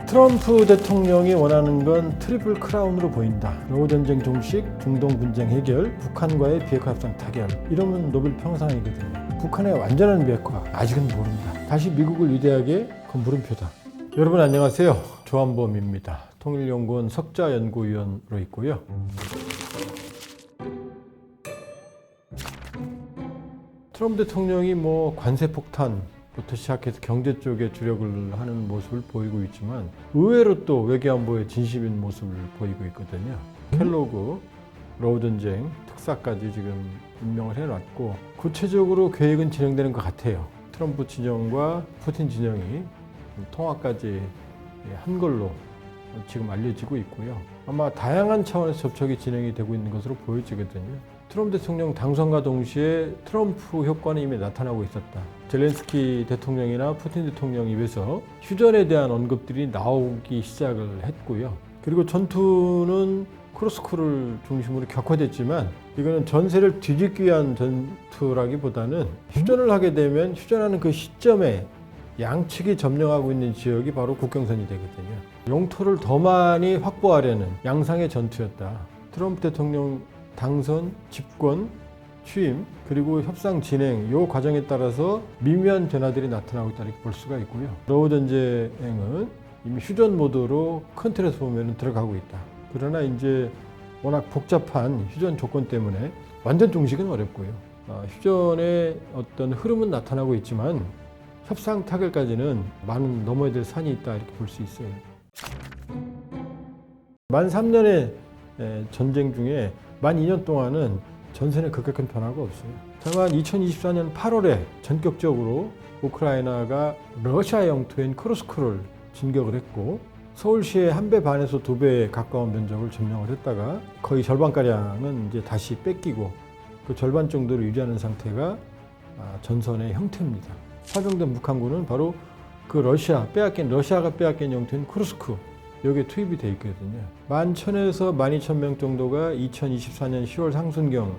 트럼프 대통령이 원하는 건 트리플 크라운으로 보인다. 러우 전쟁 종식, 중동 분쟁 해결, 북한과의 비핵화 협상 타결. 이러면 노벨 평화상이거든요. 북한의 완전한 비핵화 아직은 모른다. 다시 미국을 위대하게 그 물음표다. 여러분 안녕하세요. 조한범입니다. 통일연구원 석좌연구위원으로 있고요. 트럼프 대통령이 관세 폭탄부터 시작해서 경제 쪽에 주력을 하는 모습을 보이고 있지만 의외로 또 외교안보에 진심인 모습을 보이고 있거든요. 켈로그, 러우 전쟁 특사까지 지금 임명을 해놨고 구체적으로 계획은 진행되는 것 같아요. 트럼프 진영과 푸틴 진영이 통화까지 한 걸로 지금 알려지고 있고요. 아마 다양한 차원에서 접촉이 진행이 되고 있는 것으로 보여지거든요. 트럼프 대통령 당선과 동시에 트럼프 효과는 이미 나타나고 있었다. 젤렌스키 대통령이나 푸틴 대통령 입에서 휴전에 대한 언급들이 나오기 시작을 했고요. 그리고 전투는 크루스크를 중심으로 격화됐지만 이거는 전세를 뒤집기 위한 전투라기보다는 휴전을 하게 되면 휴전하는 그 시점에 양측이 점령하고 있는 지역이 바로 국경선이 되거든요. 영토를 더 많이 확보하려는 양상의 전투였다. 트럼프 대통령 당선, 집권, 취임, 그리고 협상 진행 이 과정에 따라서 미묘한 변화들이 나타나고 있다 이렇게 볼 수가 있고요. 러우 전쟁은 이미 휴전 모드로 큰 틀에서 보면 들어가고 있다. 그러나 이제 워낙 복잡한 휴전 조건 때문에 완전 종식은 어렵고요. 휴전의 어떤 흐름은 나타나고 있지만 협상 타결까지는 많은 넘어야 될 산이 있다 이렇게 볼 수 있어요. 만 3년의 전쟁 중에 만 2년 동안은 전선에 그렇게 큰 변화가 없어요. 다만 2024년 8월에 전격적으로 우크라이나가 러시아 영토인 크루스크를 진격을 했고 서울시의 1배 반에서 2배에 가까운 면적을 점령을 했다가 거의 절반가량은 이제 다시 뺏기고 그 절반 정도를 유지하는 상태가 전선의 형태입니다. 파병된 북한군은 바로 그 러시아가 빼앗긴 영토인 크루스크 여기에 투입이 돼 있거든요. 11,000에서 12,000명 정도가 2024년 10월 상순경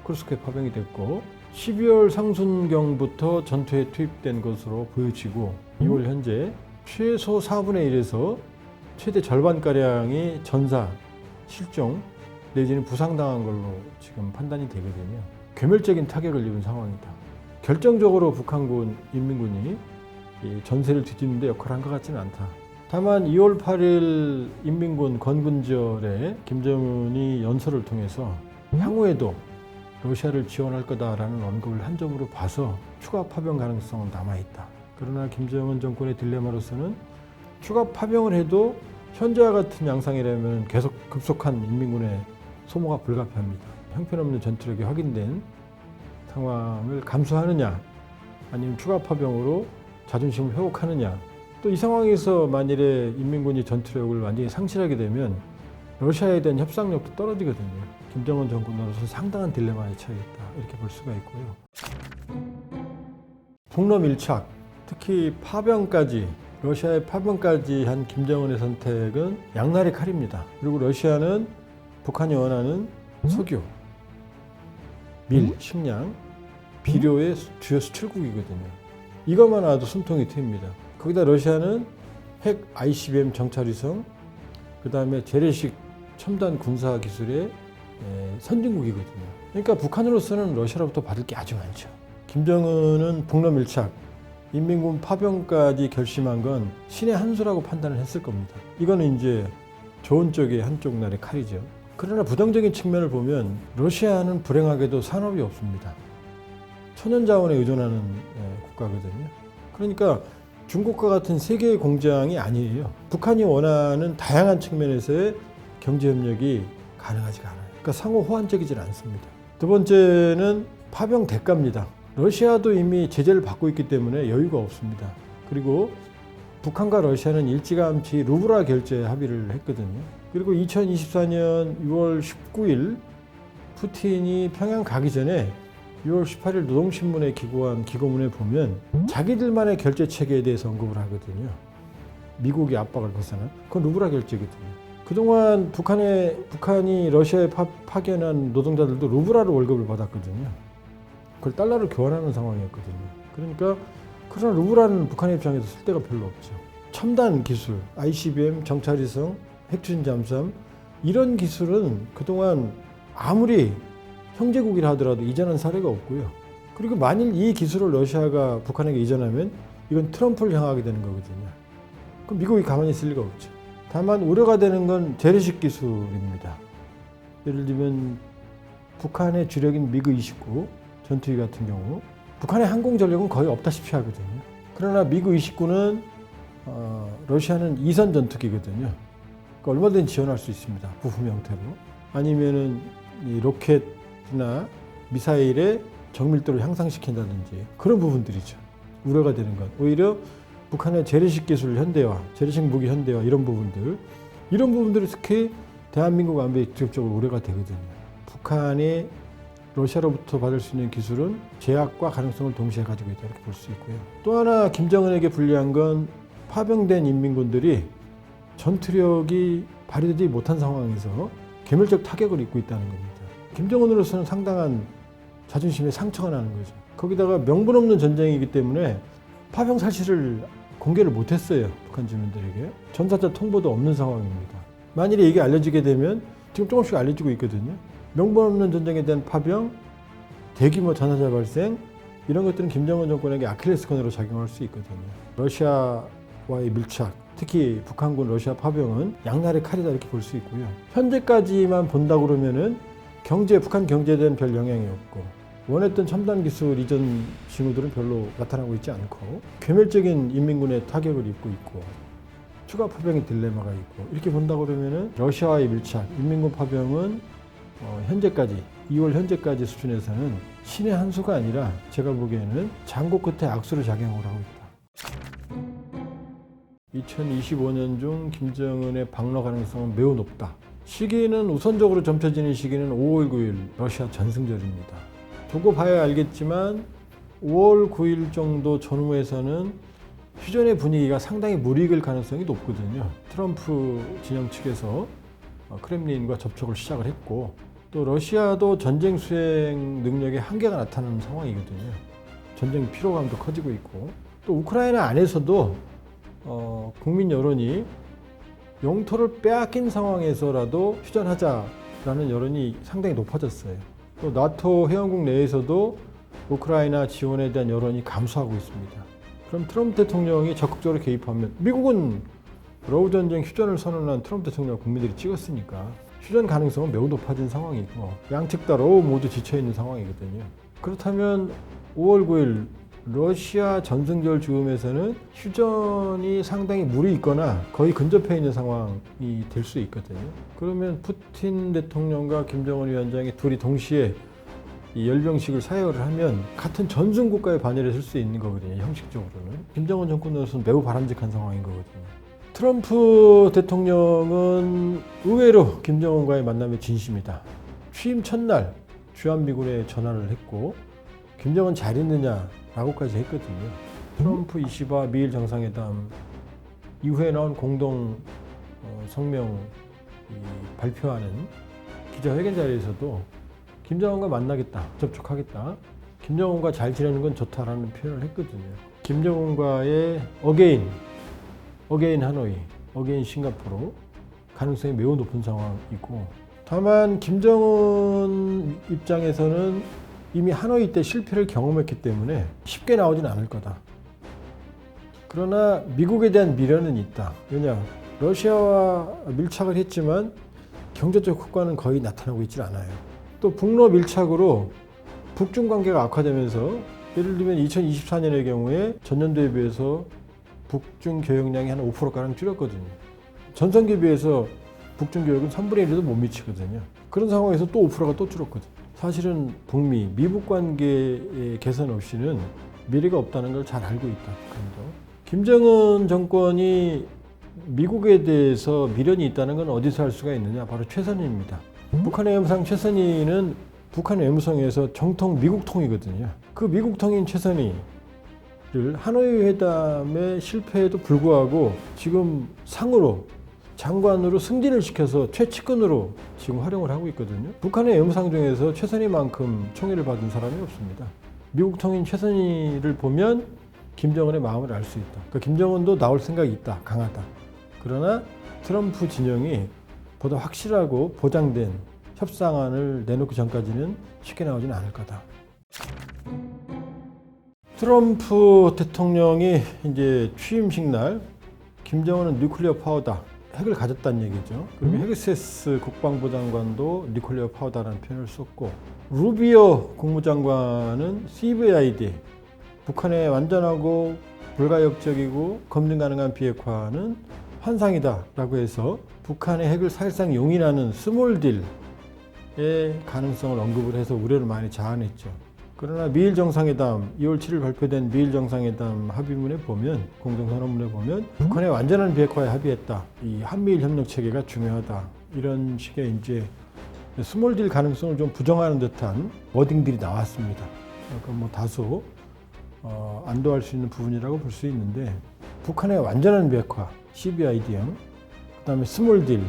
크루스크에 파병이 됐고 12월 상순경부터 전투에 투입된 것으로 보여지고 2월 현재 최소 4분의 1에서 최대 절반가량이 전사, 실종 내지는 부상당한 걸로 지금 판단이 되거든요. 괴멸적인 타격을 입은 상황이다. 결정적으로 북한군, 인민군이 이 전세를 뒤집는 데 역할을 한 것 같지는 않다. 다만 2월 8일 인민군 건군절에 김정은이 연설을 통해서 향후에도 러시아를 지원할 거다라는 언급을 한 점으로 봐서 추가 파병 가능성은 남아있다. 그러나 김정은 정권의 딜레마로서는 추가 파병을 해도 현재와 같은 양상이라면 계속 급속한 인민군의 소모가 불가피합니다. 형편없는 전투력이 확인된 상황을 감수하느냐 아니면 추가 파병으로 자존심을 회복하느냐 또 이 상황에서 만일에 인민군이 전투력을 완전히 상실하게 되면 러시아에 대한 협상력도 떨어지거든요. 김정은 정권으로서 상당한 딜레마에 처해 있다 이렇게 볼 수가 있고요. 북러 밀착, 특히 러시아의 파병까지 한 김정은의 선택은 양날의 칼입니다. 그리고 러시아는 북한이 원하는 석유, 밀, 식량, 비료의 주요 수출국이거든요. 이것만 와도 숨통이 트입니다. 거기다 러시아는 핵 ICBM 정찰위성, 그 다음에 재래식 첨단 군사 기술의 선진국이거든요. 그러니까 북한으로서는 러시아로부터 받을 게 아주 많죠. 김정은은 북러 밀착, 인민군 파병까지 결심한 건 신의 한 수라고 판단을 했을 겁니다. 이거는 이제 좋은 쪽의 한쪽 날의 칼이죠. 그러나 부정적인 측면을 보면 러시아는 불행하게도 산업이 없습니다. 천연자원에 의존하는 국가거든요. 그러니까 중국과 같은 세계의 공장이 아니에요. 북한이 원하는 다양한 측면에서의 경제협력이 가능하지가 않아요. 그러니까 상호 호환적이질 않습니다. 두 번째는 파병 대가입니다. 러시아도 이미 제재를 받고 있기 때문에 여유가 없습니다. 그리고 북한과 러시아는 일찌감치 루블화 결제 합의를 했거든요. 그리고 2024년 6월 19일 푸틴이 평양 가기 전에 6월 18일 노동신문에 기고한 기고문에 보면 자기들만의 결제 체계에 대해서 언급을 하거든요. 미국의 압박을 벗어난 그건 루블화 결제거든요. 그동안 북한이 러시아에 파견한 노동자들도 루블화로 월급을 받았거든요. 그걸 달러로 교환하는 상황이었거든요. 그러니까 그러나 루블화는 북한의 입장에서 쓸 데가 별로 없죠. 첨단 기술, ICBM, 정찰위성, 핵추진 잠수함 이런 기술은 그동안 아무리 형제국이라 하더라도 이전한 사례가 없고요. 그리고 만일 이 기술을 러시아가 북한에게 이전하면 이건 트럼프를 향하게 되는 거거든요. 그럼 미국이 가만히 있을 리가 없죠. 다만 우려가 되는 건 재래식 기술입니다. 예를 들면 북한의 주력인 미그-29 전투기 같은 경우 북한의 항공 전력은 거의 없다시피 하거든요. 그러나 미그-29는 러시아는 2선 전투기거든요. 그러니까 얼마든지 지원할 수 있습니다. 부품 형태로. 아니면은 이 로켓이나 미사일의 정밀도를 향상시킨다든지 그런 부분들이죠. 우려가 되는 건 오히려 북한의 재래식 기술 현대화, 재래식 무기 현대화 이런 부분들이 특히 대한민국 안보에 직접적으로 우려가 되거든요. 북한이 러시아로부터 받을 수 있는 기술은 제약과 가능성을 동시에 가지고 있다 이렇게 볼 수 있고요. 또 하나 김정은에게 불리한 건 파병된 인민군들이 전투력이 발휘되지 못한 상황에서 괴멸적 타격을 입고 있다는 겁니다. 김정은으로서는 상당한 자존심에 상처가 나는 거죠. 거기다가 명분 없는 전쟁이기 때문에 파병 사실을 공개를 못했어요. 북한 주민들에게. 전사자 통보도 없는 상황입니다. 만일에 이게 알려지게 되면 지금 조금씩 알려지고 있거든요. 명분 없는 전쟁에 대한 파병, 대규모 전사자 발생 이런 것들은 김정은 정권에게 아킬레스건으로 작용할 수 있거든요. 러시아와의 밀착, 특히 북한군 러시아 파병은 양날의 칼이다 이렇게 볼 수 있고요. 현재까지만 본다 그러면은 북한 경제에 대한 별 영향이 없고 원했던 첨단 기술 이전 징후들은 별로 나타나고 있지 않고 괴멸적인 인민군의 타격을 입고 있고 추가 파병의 딜레마가 있고 이렇게 본다 그러면은 러시아와의 밀착, 인민군 파병은 현재까지 2월 현재까지 수준에서는 신의 한 수가 아니라 제가 보기에는 장고 끝에 악수를 작용을 하고 있다. 2025년 중 김정은의 방러 가능성은 매우 높다. 시기는 우선적으로 점쳐지는 시기는 5월 9일 러시아 전승절입니다. 두고 봐야 알겠지만 5월 9일 정도 전후에서는 휴전의 분위기가 상당히 무르익을 가능성이 높거든요. 트럼프 진영 측에서 크렘린과 접촉을 시작을 했고 또 러시아도 전쟁 수행 능력에 한계가 나타나는 상황이거든요. 전쟁 피로감도 커지고 있고 또 우크라이나 안에서도 국민 여론이 영토를 빼앗긴 상황에서라도 휴전하자라는 여론이 상당히 높아졌어요. 또 나토 회원국 내에서도 우크라이나 지원에 대한 여론이 감소하고 있습니다. 그럼 트럼프 대통령이 적극적으로 개입하면 미국은 러우 전쟁 휴전을 선언한 트럼프 대통령 국민들이 찍었으니까 휴전 가능성은 매우 높아진 상황이고 양측 다 러우 모두 지쳐있는 상황이거든요. 그렇다면 5월 9일 러시아 전승절 즈음에서는 휴전이 상당히 무리있거나 거의 근접해 있는 상황이 될 수 있거든요. 그러면 푸틴 대통령과 김정은 위원장이 둘이 동시에 이 열병식을 사역을 하면 같은 전승 국가의 반열에 설 수 있는 거거든요. 형식적으로는. 김정은 정권으로서는 매우 바람직한 상황인 거거든요. 트럼프 대통령은 의외로 김정은과의 만남에 진심이다. 취임 첫날 주한미군에 전화를 했고 김정은 잘 있느냐라고까지 했거든요. 트럼프 이시바 미일 정상회담 이후에 나온 공동 성명 발표하는 기자회견 자리에서도 김정은과 만나겠다, 접촉하겠다, 김정은과 잘 지내는 건 좋다라는 표현을 했거든요. 김정은과의 어게인 하노이, 어게인 싱가포르 가능성이 매우 높은 상황이고 다만 김정은 입장에서는 이미 하노이 때 실패를 경험했기 때문에 쉽게 나오진 않을 거다. 그러나 미국에 대한 미련은 있다. 왜냐? 러시아와 밀착을 했지만 경제적 효과는 거의 나타나고 있지 않아요. 또 북러 밀착으로 북중 관계가 악화되면서 예를 들면 2024년의 경우에 전년도에 비해서 북중 교역량이 한 5%가량 줄었거든요. 전성기에 비해서 북중 교역은 3분의 1에도 못 미치거든요. 그런 상황에서 또 5%가 또 줄었거든요. 사실은 북미, 미북 관계의 개선 없이는 미래가 없다는 걸 잘 알고 있다. 북한도. 김정은 정권이 미국에 대해서 미련이 있다는 건 어디서 할 수가 있느냐? 바로 최선희입니다. 북한의 외무상 최선희는 북한 외무성에서 정통 미국통이거든요. 그 미국통인 최선희를 하노이 회담의 실패에도 불구하고 지금 상으로 장관으로 승진을 시켜서 최측근으로 지금 활용을 하고 있거든요. 북한의 외무상 중에서 최선희만큼 총애를 받은 사람이 없습니다. 미국 통인 최선희를 보면 김정은의 마음을 알 수 있다. 그러니까 김정은도 나올 생각이 있다. 강하다. 그러나 트럼프 진영이 보다 확실하고 보장된 협상안을 내놓기 전까지는 쉽게 나오지는 않을 거다. 트럼프 대통령이 이제 취임식 날 김정은은 뉴클리어 파워다. 핵을 가졌다는 얘기죠. 그리고 헤그세스 국방부 장관도 뉴클리어 파워다라는 표현을 썼고, 루비오 국무장관은 CVID, 북한의 완전하고 불가역적이고 검증 가능한 비핵화는 환상이다라고 해서 북한의 핵을 사실상 용인하는 스몰딜의 가능성을 언급을 해서 우려를 많이 자아냈죠. 그러나 미일 정상회담, 2월 7일 발표된 미일 정상회담 합의문에 보면, 공동선언문에 보면 북한의 완전한 비핵화에 합의했다. 이 한미일 협력 체계가 중요하다. 이런 식의 이제 스몰딜 가능성을 좀 부정하는 듯한 워딩들이 나왔습니다. 그러니까 뭐 다소 안도할 수 있는 부분이라고 볼 수 있는데, 북한의 완전한 비핵화, CVID형, 그다음에 스몰딜,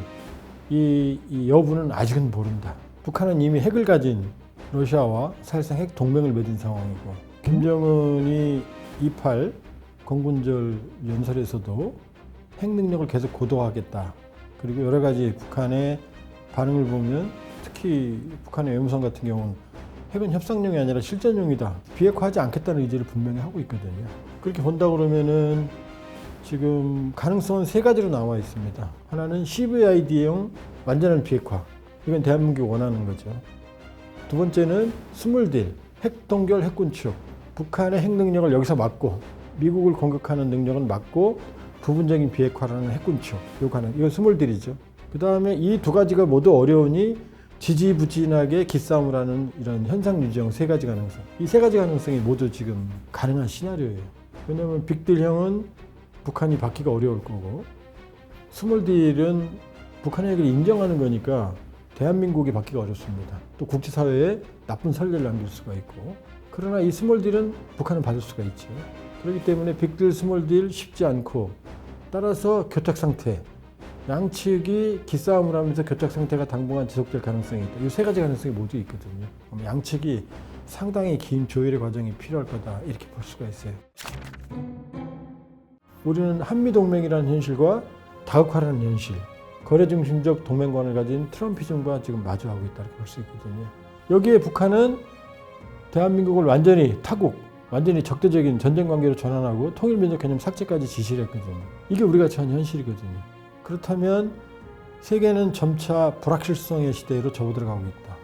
이 여부는 아직은 모른다. 북한은 이미 핵을 가진 러시아와 사실상 핵 동맹을 맺은 상황이고, 김정은이 2.8 건군절 연설에서도 핵 능력을 계속 고도화하겠다. 그리고 여러 가지 북한의 반응을 보면, 특히 북한의 외무성 같은 경우는 핵은 협상용이 아니라 실전용이다. 비핵화하지 않겠다는 의지를 분명히 하고 있거든요. 그렇게 본다 그러면은 지금 가능성은 세 가지로 나와 있습니다. 하나는 CVID형 완전한 비핵화. 이건 대한민국이 원하는 거죠. 두 번째는 스몰딜, 핵 동결, 핵군 추적. 북한의 핵 능력을 여기서 막고 미국을 공격하는 능력은 막고 부분적인 비핵화라는 핵군 추적. 이건 스몰딜이죠. 그 다음에 이 두 가지가 모두 어려우니 지지부진하게 기싸움을 하는 이런 현상 유지형 세 가지 가능성. 이 세 가지 가능성이 모두 지금 가능한 시나리오예요. 왜냐하면 빅딜형은 북한이 받기가 어려울 거고, 스몰딜은 북한의 핵을 인정하는 거니까 대한민국이 받기가 어렵습니다. 또 국제사회에 나쁜 선례를 남길 수가 있고, 그러나 이 스몰딜은 북한은 받을 수가 있죠. 그렇기 때문에 빅딜, 스몰딜 쉽지 않고, 따라서 교착 상태, 양측이 기싸움을 하면서 교착 상태가 당분간 지속될 가능성이 있다. 이 세 가지 가능성이 모두 있거든요. 양측이 상당히 긴 조율의 과정이 필요할 거다, 이렇게 볼 수가 있어요. 우리는 한미동맹이라는 현실과 다극화라는 현실, 거래 중심적 동맹관을 가진 트럼피즘과 지금 마주하고 있다, 이렇게 볼 수 있거든요. 여기에 북한은 대한민국을 완전히 타국, 완전히 적대적인 전쟁 관계로 전환하고 통일민족 개념 삭제까지 지시를 했거든요. 이게 우리가 처한 현실이거든요. 그렇다면 세계는 점차 불확실성의 시대로 접어들어가고 있다.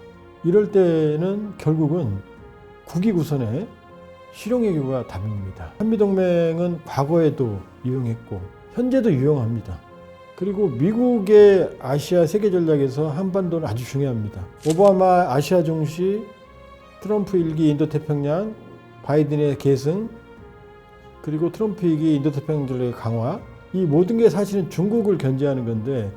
이럴 때는 결국은 국익우선의 실용외교가 답입니다. 한미동맹은 과거에도 유용했고 현재도 유용합니다. 그리고 미국의 아시아 세계 전략에서 한반도는 아주 중요합니다. 오바마 아시아 중시, 트럼프 1기 인도태평양, 바이든의 계승, 그리고 트럼프 2기 인도태평양 전략의 강화, 이 모든 게 사실은 중국을 견제하는 건데,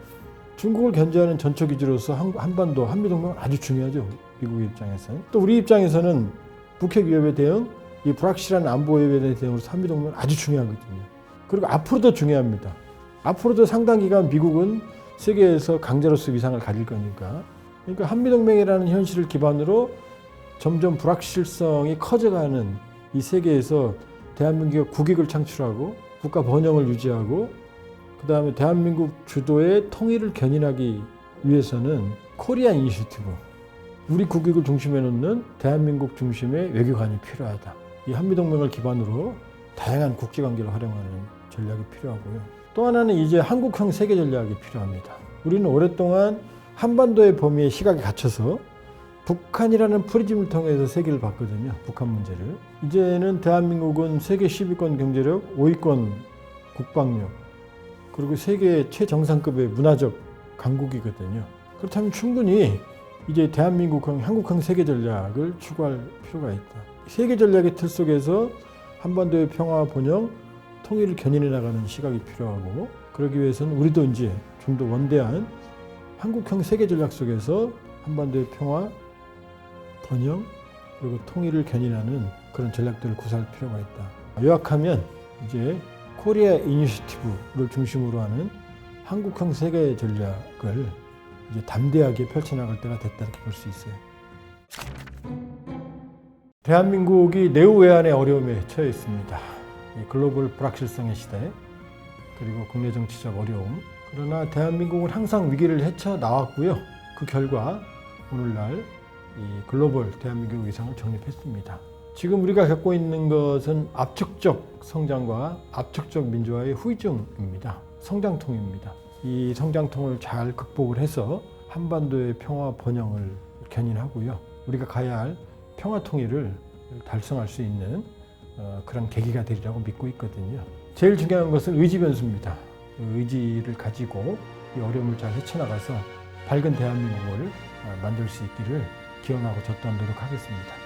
중국을 견제하는 전초 기지로서 한반도, 한미동맹은 아주 중요하죠. 미국의 입장에서는. 또 우리 입장에서는 북핵 위협에 대응, 이 불확실한 안보 위협에 대응으로서 한미동맹은 아주 중요하거든요. 그리고 앞으로도 중요합니다. 앞으로도 상당 기간 미국은 세계에서 강자로서 위상을 가질 거니까. 그러니까 한미동맹이라는 현실을 기반으로 점점 불확실성이 커져가는 이 세계에서 대한민국의 국익을 창출하고 국가 번영을 유지하고, 그 다음에 대한민국 주도의 통일을 견인하기 위해서는 코리아 이니셔티브, 우리 국익을 중심에 놓는 대한민국 중심의 외교관이 필요하다. 이 한미동맹을 기반으로 다양한 국제관계를 활용하는 전략이 필요하고요. 또 하나는 이제 한국형 세계 전략이 필요합니다. 우리는 오랫동안 한반도의 범위에 시각에 갇혀서 북한이라는 프리즘을 통해서 세계를 봤거든요. 북한 문제를. 이제는 대한민국은 세계 10위권 경제력, 5위권 국방력, 그리고 세계 최정상급의 문화적 강국이거든요. 그렇다면 충분히 이제 대한민국형, 한국형 세계 전략을 추구할 필요가 있다. 세계 전략의 틀 속에서 한반도의 평화 번영, 통일을 견인해 나가는 시각이 필요하고, 그러기 위해서는 우리도 이제 좀 더 원대한 한국형 세계 전략 속에서 한반도의 평화, 번영, 그리고 통일을 견인하는 그런 전략들을 구사할 필요가 있다. 요약하면 이제 코리아 이니셔티브를 중심으로 하는 한국형 세계 전략을 이제 담대하게 펼쳐나갈 때가 됐다, 이렇게 볼 수 있어요. 대한민국이 내후외환의 어려움에 처해 있습니다. 이 글로벌 불확실성의 시대, 그리고 국내 정치적 어려움. 그러나 대한민국은 항상 위기를 헤쳐나왔고요. 그 결과 오늘날 이 글로벌 대한민국 위상을 정립했습니다. 지금 우리가 겪고 있는 것은 압축적 성장과 압축적 민주화의 후유증입니다. 성장통입니다. 이 성장통을 잘 극복을 해서 한반도의 평화 번영을 견인하고요. 우리가 가야 할 평화 통일을 달성할 수 있는 그런 계기가 되리라고 믿고 있거든요. 제일 중요한 것은 의지 변수입니다. 의지를 가지고 이 어려움을 잘 헤쳐나가서 밝은 대한민국을 만들 수 있기를 기원하고 저 또한 노력하겠습니다.